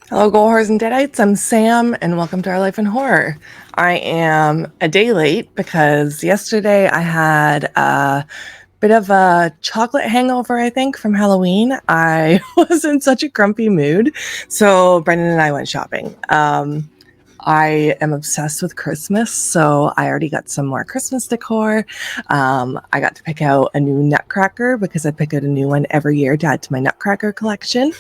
Hello, Gold Horrors and Deadites. I'm Sam, and welcome to Our Life in Horror. I am a day late because yesterday I had a bit of a chocolate hangover, I think, from Halloween. I was in such a grumpy mood, so Brendan and I went shopping. I am obsessed with Christmas, so I already got some more Christmas decor. I got to pick out a new nutcracker because I pick out a new one every year to add to my nutcracker collection.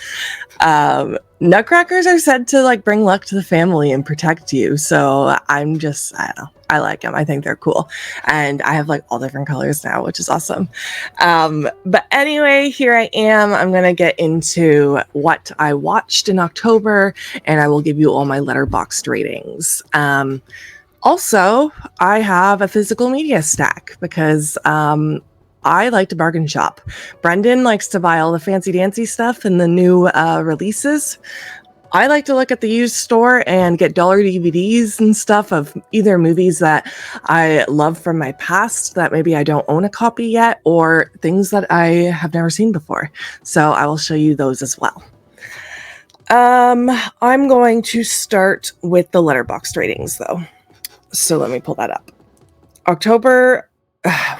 Nutcrackers are said to bring luck to the family and protect you. So I don't know. I like them. I think they're cool. And I have all different colors now, which is awesome. But anyway, here I am. I'm going to get into what I watched in October, and I will give you all my Letterboxd ratings. Also, I have a physical media stack because I like to bargain shop. Brendan likes to buy all the fancy dancy stuff and the new releases. I like to look at the used store and get dollar DVDs and stuff of either movies that I love from my past that maybe I don't own a copy yet, or things that I have never seen before. So I will show you those as well. I'm going to start with the Letterboxd ratings though. So let me pull that up. October,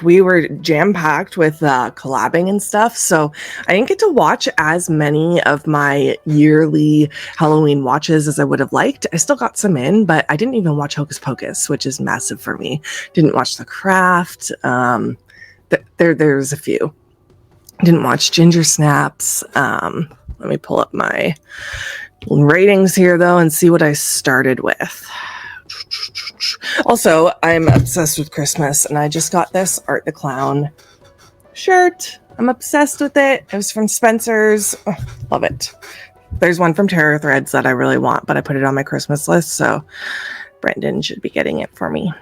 we were jam-packed with collabing and stuff, so I didn't get to watch as many of my yearly Halloween watches as I would have liked. I still got some in, but I didn't even watch Hocus Pocus, which is massive for me. Didn't watch The Craft. There's a few. Didn't watch Ginger Snaps. Let me pull up my ratings here, though, and see what I started with. Also, I'm obsessed with Christmas, and I just got this Art the Clown shirt. I'm obsessed with it. It was from Spencer's. Oh, love it. There's one from Terror Threads that I really want, but I put it on my Christmas list, so Brendan should be getting it for me.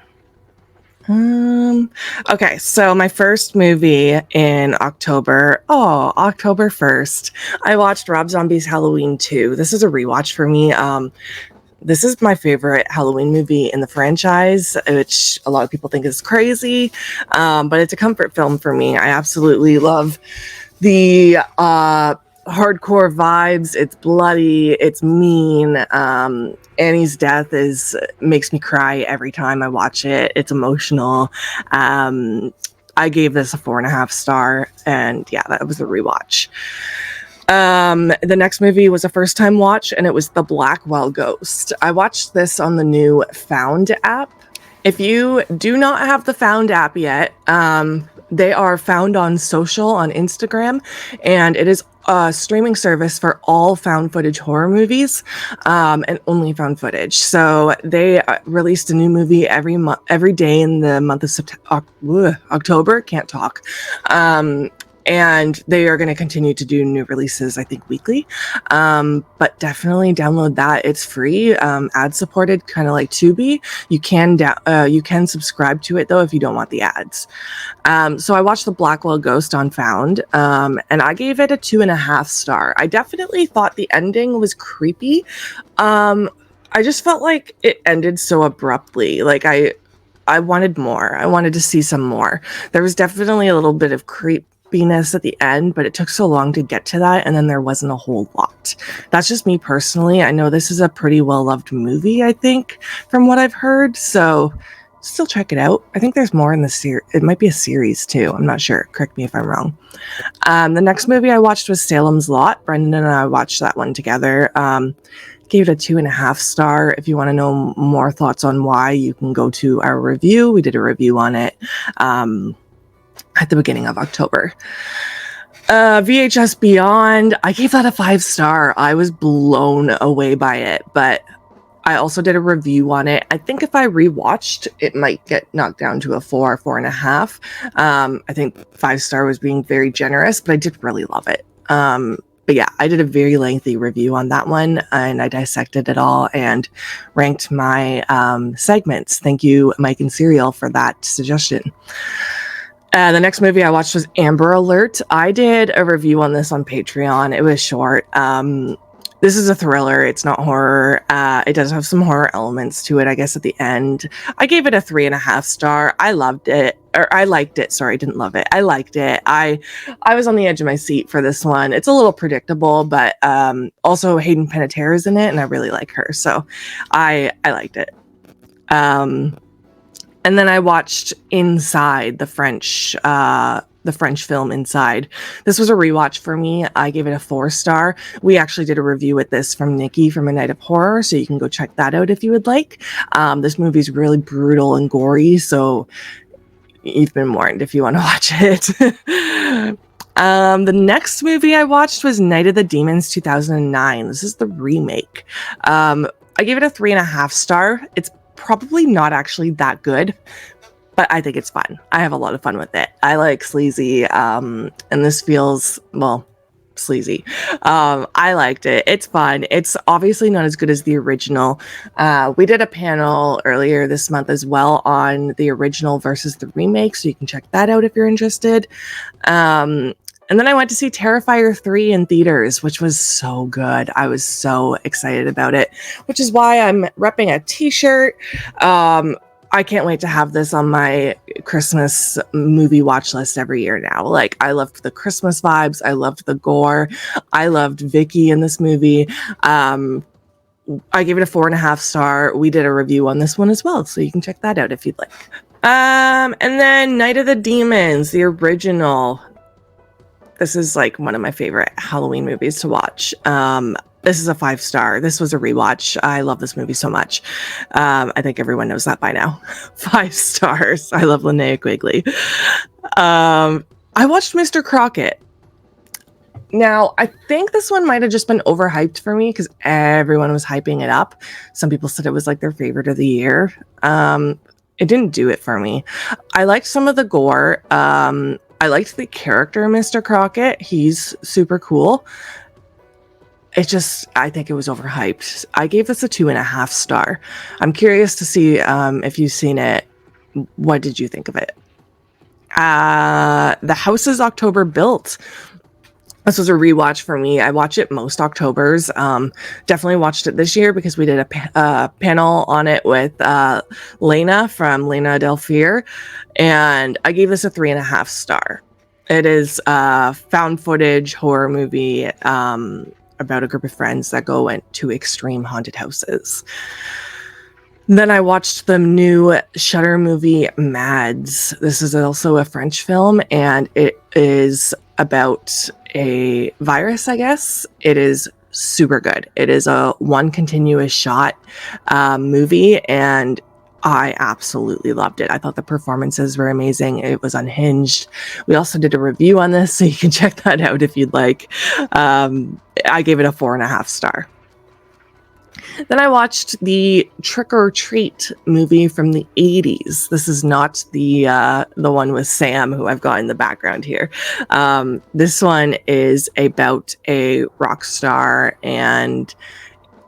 Okay, so my first movie in October, October 1st, I watched Rob Zombie's Halloween 2. This is a rewatch for me. This is my favorite Halloween movie in the franchise, which a lot of people think is crazy, but it's a comfort film for me. I absolutely love the hardcore vibes. It's bloody, it's mean. Annie's death makes me cry every time I watch it. It's emotional. I gave this a 4.5 star, and yeah, that was a rewatch. The next movie was a first time watch, and it was The Blackwell Ghost. I watched this on the new Found app. If you do not have the Found app yet, they are found on social on Instagram, and it is a streaming service for all found footage horror movies, and only found footage. So they released a new movie every day in the month of October. Can't talk. And they are going to continue to do new releases, I think, weekly. But definitely download that. It's free, ad supported, kind of like Tubi. You can subscribe to it though if you don't want the ads. So I watched The Blackwell Ghost on Found, and I gave it a 2.5 star. I definitely thought the ending was creepy. I just felt like it ended so abruptly. I wanted more. I wanted to see some more. There was definitely a little bit of creepiness at the end, but it took so long to get to that, and then there wasn't a whole lot. That's just me personally. I know this is a pretty well-loved movie, I think, from what I've heard, so still check it out. I think there's more in the series. It might be a series too. I'm not sure. Correct me if I'm wrong. The next movie I watched was Salem's Lot. Brendan and I watched that one together. Gave it a 2.5 star. If you want to know more thoughts on why, you can go to our review. We did a review on it at the beginning of October. VHS Beyond, I gave that a 5 star. I was blown away by it, but I also did a review on it. I think if I rewatched, it might get knocked down to a 4.5. I think 5 star was being very generous, but I did really love it. But yeah, I did a very lengthy review on that one, and I dissected it all and ranked my segments. Thank you, Mike and Serial, for that suggestion. The next movie I watched was Amber Alert. I did a review on this on Patreon. It was short. This is a thriller. It's not horror. It does have some horror elements to it, I guess, at the end. I gave it a 3.5 star. I loved it. or I liked it. Sorry, didn't love it. I liked it. I was on the edge of my seat for this one. It's a little predictable, but also Hayden Panettiere is in it, and I really like her, so I liked it. And then I watched Inside, the French film Inside. This was a rewatch for me. I gave it a 4-star. We actually did a review with this from Nikki from A Night of Horror, so you can go check that out if you would like. This movie's really brutal and gory, so you've been warned if you want to watch it. The next movie I watched was Night of the Demons 2009. This is the remake. I gave it a 3.5 star. It's probably not actually that good, but I think it's fun. I have a lot of fun with it. I like sleazy, and this feels, well, sleazy. I liked it. It's fun. It's obviously not as good as the original. We did a panel earlier this month as well on the original versus the remake, so you can check that out if you're interested. And then I went to see Terrifier 3 in theaters, which was so good. I was so excited about it, which is why I'm repping a t-shirt. I can't wait to have this on my Christmas movie watch list every year now. Like, I loved the Christmas vibes. I loved the gore. I loved Vicky in this movie. I gave it a 4.5 star. We did a review on this one as well, so you can check that out if you'd like. And then Night of the Demons, the original. This is like one of my favorite Halloween movies to watch. This is a 5-star. This was a rewatch. I love this movie so much. I think everyone knows that by now. 5 stars. I love Linnea Quigley. I watched Mr. Crockett. Now, I think this one might have just been overhyped for me because everyone was hyping it up. Some people said it was like their favorite of the year. It didn't do it for me. I liked some of the gore. I liked the character, Mr. Crockett. He's super cool. I think it was overhyped. I gave this a 2.5 star. I'm curious to see if you've seen it. What did you think of it? The House is October Built. This was a rewatch for me. I watch it most Octobers. Definitely watched it this year because we did a panel on it with Lena from Lena Del Fear, and I gave this a 3.5 star. It is a found footage horror movie about a group of friends that go into extreme haunted houses. Then I watched the new Shudder movie Mads. This is also a French film, and it is about a virus, I guess. It is super good. It is a one continuous shot movie, and I absolutely loved it. I thought the performances were amazing. It was unhinged. We also did a review on this, so you can check that out if you'd like. I gave it a 4.5 star. Then I watched the Trick or Treat movie from the 80s. This is not the one with Sam, who I've got in the background here. This one is about a rock star, and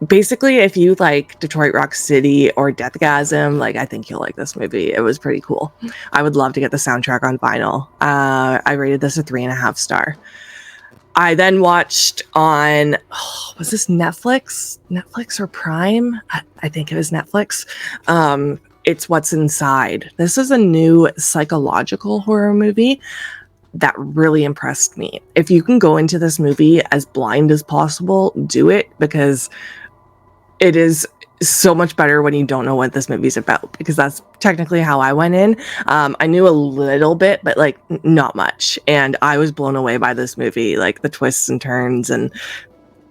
basically, if you like Detroit Rock City or Deathgasm, like, I think you'll like this movie. It was pretty cool. I would love to get the soundtrack on vinyl. I rated this a 3.5 star. I then watched on, was this Netflix or Prime? I think it was Netflix. It's What's Inside. This is a new psychological horror movie that really impressed me. If you can go into this movie as blind as possible, do it, because it is so much better when you don't know what this movie's about, because that's technically how I went in. I knew a little bit, but like not much, and I was blown away by this movie, like the twists and turns, and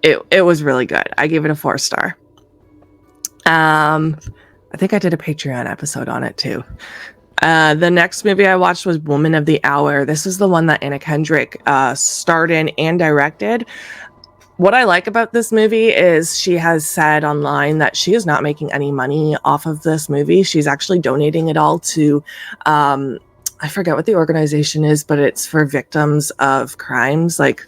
it was really good. I gave it a 4 star. I think I did a Patreon episode on it too. The next movie I watched was Woman of the Hour. This is the one that Anna Kendrick starred in and directed. What I like about this movie is she has said online that she is not making any money off of this movie. She's actually donating it all to, I forget what the organization is, but it's for victims of crimes, like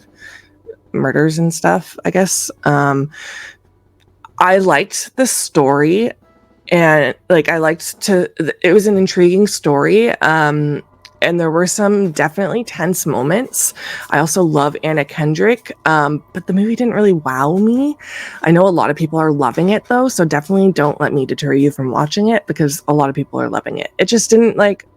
murders and stuff, I guess. I liked the story, and like it was an intriguing story. And there were some definitely tense moments. I also love Anna Kendrick, but the movie didn't really wow me. I know a lot of people are loving it though, so definitely don't let me deter you from watching it, because a lot of people are loving it. It just didn't, like,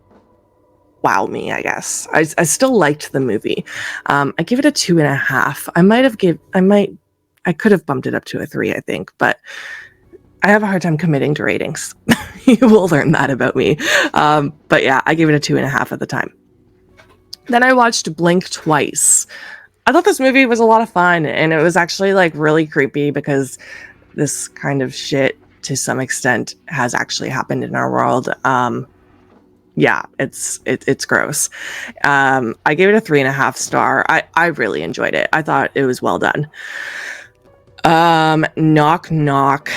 wow me, I guess. I still liked the movie. I give it a 2.5. I could have bumped it up to a 3, I think, but I have a hard time committing to ratings. You will learn that about me. But yeah, I gave it a 2.5 at the time. Then I watched Blink twice. I thought this movie was a lot of fun, and it was actually like really creepy because this kind of shit to some extent has actually happened in our world. Yeah, it's gross. I gave it a 3.5 star. I really enjoyed it. I thought it was well done. Knock Knock.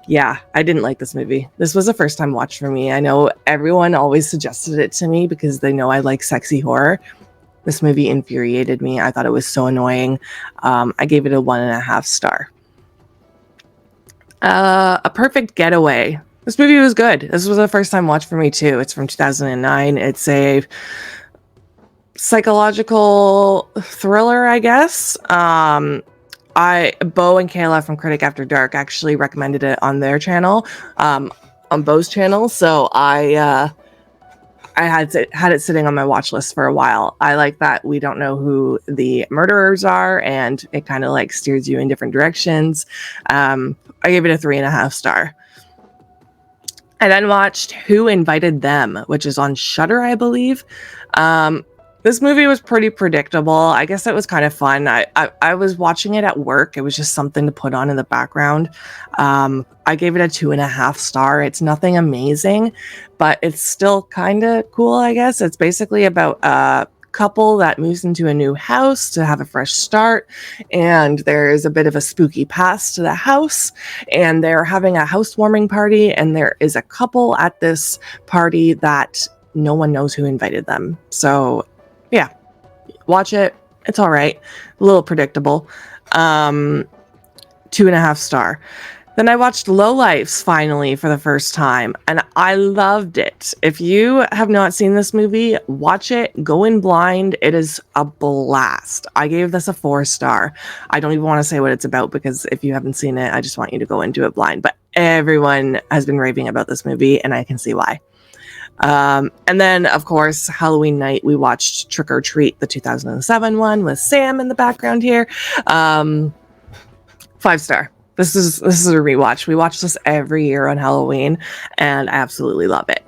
Yeah, I didn't like this movie. This was a first time watch for me. I know everyone always suggested it to me because they know I like sexy horror. This movie infuriated me. I thought it was so annoying. I gave it a 1.5 star. A Perfect Getaway. This movie was good. This was a first time watch for me too. It's from 2009. It's a psychological thriller, I guess. Bo and Kayla from Critic After Dark actually recommended it on their channel, on Bo's channel. So I had it sitting on my watch list for a while. I like that we don't know who the murderers are, and it kind of like steers you in different directions. I gave it a 3.5 star. I then watched Who Invited Them, which is on Shudder, I believe. This movie was pretty predictable. I guess it was kind of fun. I was watching it at work. It was just something to put on in the background. I gave it a 2.5 star. It's nothing amazing, but it's still kind of cool, I guess. It's basically about a couple that moves into a new house to have a fresh start, and there's a bit of a spooky past to the house, and they're having a housewarming party, and there is a couple at this party that no one knows who invited them. So yeah, watch it. It's all right. A little predictable. 2.5 star. Then I watched Lowlifes finally for the first time, and I loved it. If you have not seen this movie, watch it. Go in blind. It is a blast. I gave this a 4 star. I don't even want to say what it's about because if you haven't seen it, I just want you to go into it blind. But everyone has been raving about this movie, and I can see why. And then, of course, Halloween night, we watched Trick or Treat, the 2007 one with Sam in the background here. 5 star. This is a rewatch. We watch this every year on Halloween, and I absolutely love it.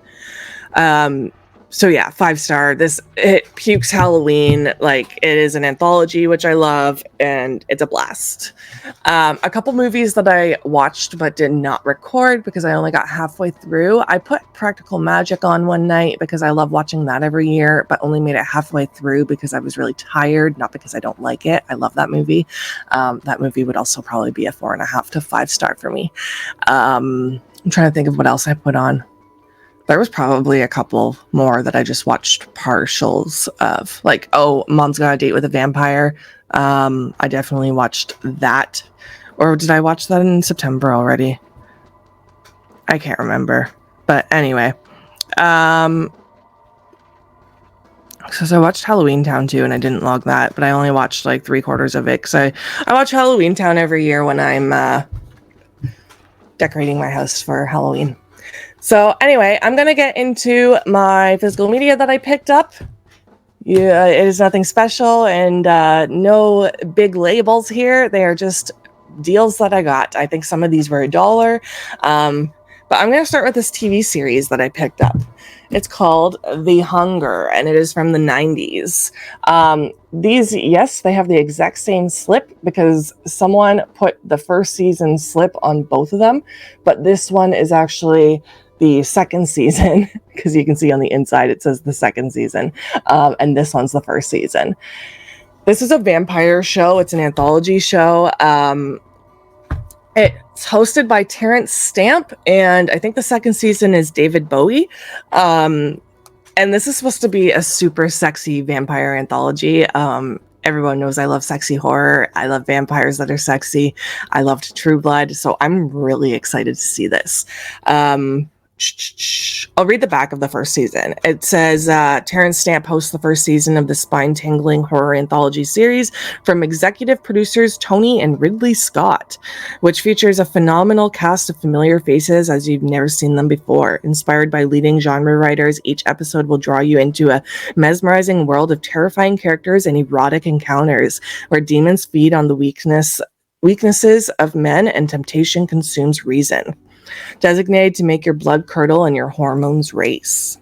So yeah, 5 star. It pukes Halloween. Like, it is an anthology, which I love, and it's a blast. A couple movies that I watched but did not record because I only got halfway through. I put Practical Magic on one night because I love watching that every year, but only made it halfway through because I was really tired, not because I don't like it. I love that movie. That movie would also probably be a 4.5 to 5 star for me. I'm trying to think of what else I put on. There was probably a couple more that I just watched partials of, like, Mom's Got a Date with a Vampire. I definitely watched that. Or did I watch that in September already? I can't remember. But anyway. So I watched Halloween Town too, and I didn't log that, but I only watched like 3/4 of it because I watch Halloween Town every year when I'm decorating my house for Halloween. So anyway, I'm going to get into my physical media that I picked up. Yeah, it is nothing special and no big labels here. They are just deals that I got. I think some of these were $1. But I'm going to start with this TV series that I picked up. It's called The Hunger, and it is from the 90s. These, yes, they have the exact same slip because someone put the first season slip on both of them. But this one is actually the second season because you can see on the inside it says the second season, and this one's the first season. This is a vampire show. It's an anthology show. It's hosted by Terrence Stamp, and I think the second season is David Bowie. And this is supposed to be a super sexy vampire anthology. Everyone knows I love sexy horror. I love vampires that are sexy. I loved True Blood, so I'm really excited to see this. I'll read the back of the first season. It says Terrence Stamp hosts the first season of the spine-tingling horror anthology series from executive producers Tony and Ridley Scott, which features a phenomenal cast of familiar faces as you've never seen them before. Inspired by leading genre writers, each episode will draw you into a mesmerizing world of terrifying characters and erotic encounters, where demons feed on the weaknesses of men and temptation consumes reason. Designated to make your blood curdle and your hormones race.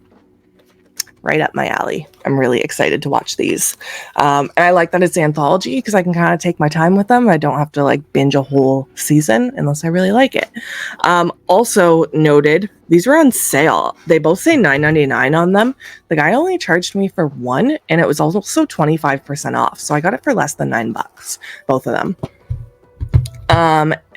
Right up my alley. I'm really excited to watch these. And I like that it's anthology because I can kind of take my time with them. I don't have to like binge a whole season unless I really like it. Also noted, these were on sale. They both say $9.99 on them. The guy only charged me for one, and it was also 25% off. So I got it for less than $9, both of them.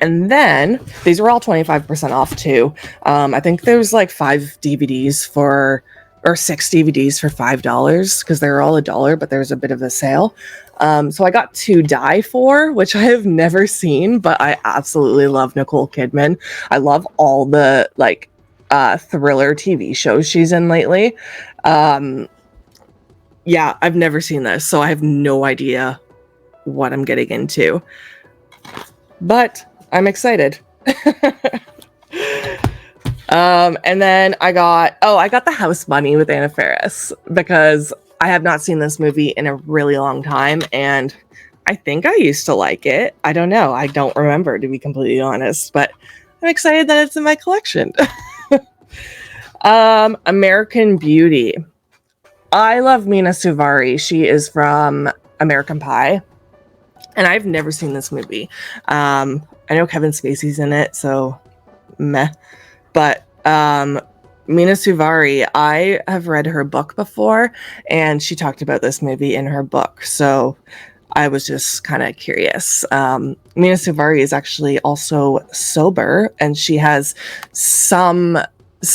And then these were all 25% off too. I think there was like 6 DVDs for $5 because they were all $1, but there's a bit of a sale. So I got To Die For, which I have never seen, but I absolutely love Nicole Kidman. I love all the like thriller TV shows she's in lately. Yeah, I've never seen this, so I have no idea what I'm getting into. But I'm excited. And then I got The House Bunny with Anna Faris because I have not seen this movie in a really long time, and I think I used to like it. I don't know. I don't remember, to be completely honest, but I'm excited that it's in my collection. American Beauty. I love Mina Suvari. She is from American Pie. And I've never seen this movie. I know Kevin Spacey's in it, so meh. But Mina Suvari, I have read her book before, and she talked about this movie in her book. So I was just kind of curious. Mina Suvari is actually also sober, and she has some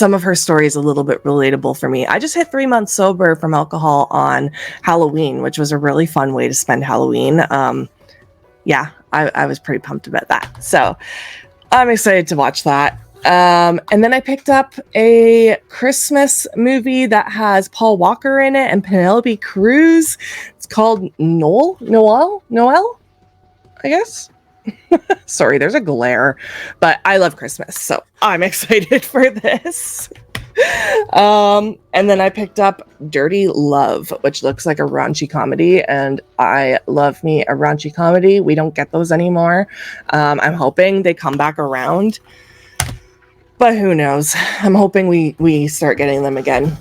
of her stories a little bit relatable for me. I just hit 3 months sober from alcohol on Halloween, which was a really fun way to spend Halloween. Yeah, I was pretty pumped about that. So I'm excited to watch that. And then I picked up a Christmas movie that has Paul Walker in it and Penelope Cruz. It's called Noel, I guess. Sorry, there's a glare, but I love Christmas, so I'm excited for this. And then I picked up Dirty Love, which looks like a raunchy comedy, and I love me a raunchy comedy. We don't get those anymore. I'm hoping they come back around, but who knows? I'm hoping we start getting them again.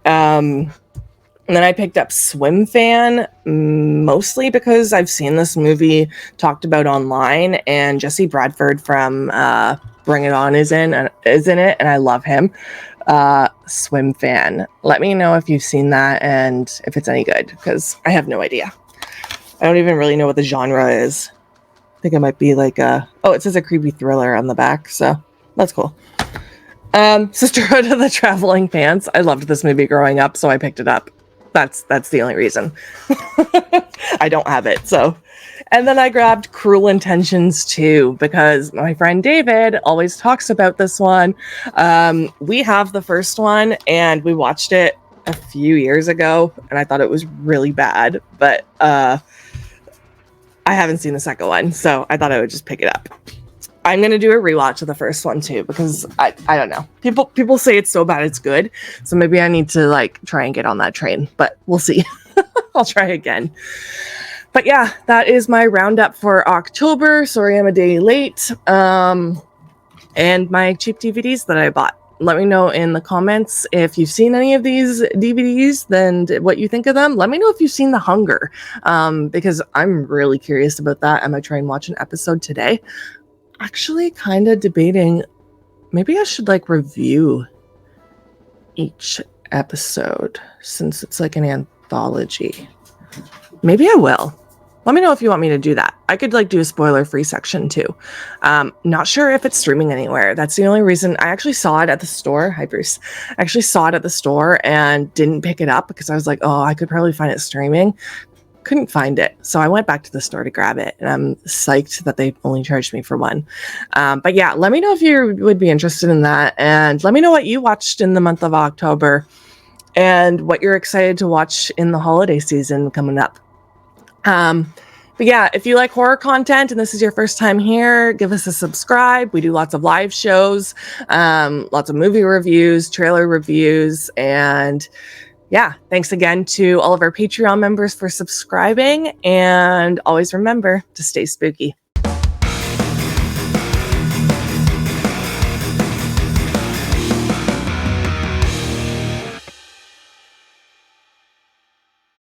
And then I picked up Swim Fan, mostly because I've seen this movie talked about online, and Jesse Bradford from Bring It On is in it, and I love him. Swim Fan. Let me know if you've seen that and if it's any good, because I have no idea. I don't even really know what the genre is. I think it might be like it says a creepy thriller on the back, so that's cool. Sisterhood of the Traveling Pants. I loved this movie growing up, so I picked it up. That's the only reason. I don't have it, so. And then I grabbed Cruel Intentions 2 because my friend David always talks about this one. We have the first one and we watched it a few years ago and I thought it was really bad, but I haven't seen the second one, so I thought I would just pick it up. I'm going to do a rewatch of the first one too, because I don't know. People say it's so bad it's good. So maybe I need to like try and get on that train, but we'll see. I'll try again. But yeah, that is my roundup for October. Sorry, I'm a day late. And my cheap DVDs that I bought. Let me know in the comments if you've seen any of these DVDs, then what you think of them. Let me know if you've seen The Hunger, because I'm really curious about that. I might try and watch an episode today. Actually kind of debating maybe I should like review each episode since it's like an anthology. Maybe I will. Let me know if you want me to do that. I could like do a spoiler-free section too. Not sure if it's streaming anywhere. That's the only reason. I actually saw it at the store. Hi, Bruce. I actually saw it at the store and didn't pick it up because I was like, oh, I could probably find it streaming. couldn't find it. So I went back to the store to grab it, and I'm psyched that they only charged me for one. But yeah, let me know if you would be interested in that, and let me know what you watched in the month of October and what you're excited to watch in the holiday season coming up. But yeah, if you like horror content and this is your first time here, give us a subscribe. We do lots of live shows, lots of movie reviews, trailer reviews, and yeah, thanks again to all of our Patreon members for subscribing, and always remember to stay spooky.